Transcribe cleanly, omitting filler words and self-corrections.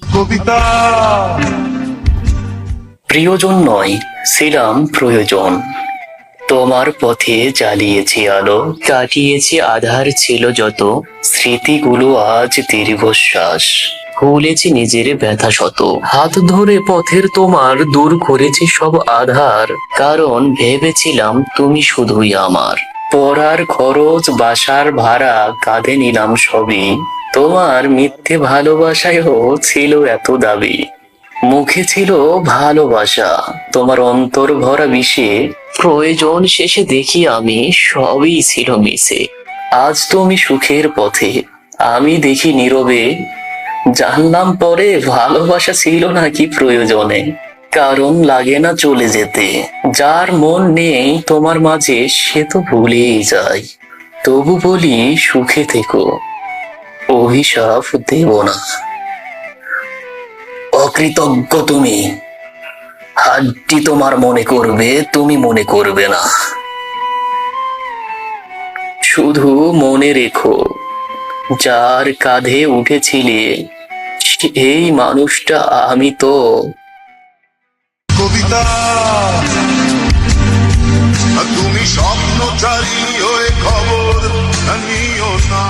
কবিতা প্রিয়জন নয়, ছিলাম প্রয়োজন। তোমার পথে জ্বালিয়েছি আলো, কাটিয়েছি আধার ছিল যত। স্মৃতিগুলো আজ দীর্ঘশ্বাস, ভুলেছি নিজের ব্যথা শত। হাত ধরে পথের তোমার দূর করেছি সব আধার, কারণ ভেবেছিলাম তুমি শুধুই আমার। পড়ার খরচ, বাসার ভাড়া কাঁধে নিলাম সবই, তোমার মিথ্যে ভালোবাসায়ও ছিল এত দাবি। মুখে ছিল ভালোবাসা, তোমার অন্তর ভরা বিষে। প্রয়োজন শেষে দেখি আমি সবই ছিল মিশে। আজ তুমি সুখের পথে, আমি দেখি নীরবে। জানলাম পরে ভালোবাসা ছিল নাকি প্রয়োজনে। কারণ লাগে না চলে যেতে, যার মন নেই তোমার মাঝে সে তো ভুলেই যায়। তবু বলি সুখে থেকো, অভিশাপ দেব না। অকৃতজ্ঞ তুমি, হাড্ডি তোমার মনে করবে, তুমি মনে করবে না। শুধু মনে রেখো, যার কাঁধে উঠেছিলে এই মানুষটা আমি তো। কবিতা তুমি স্বপ্নচারী হয়ে খবর নিও না।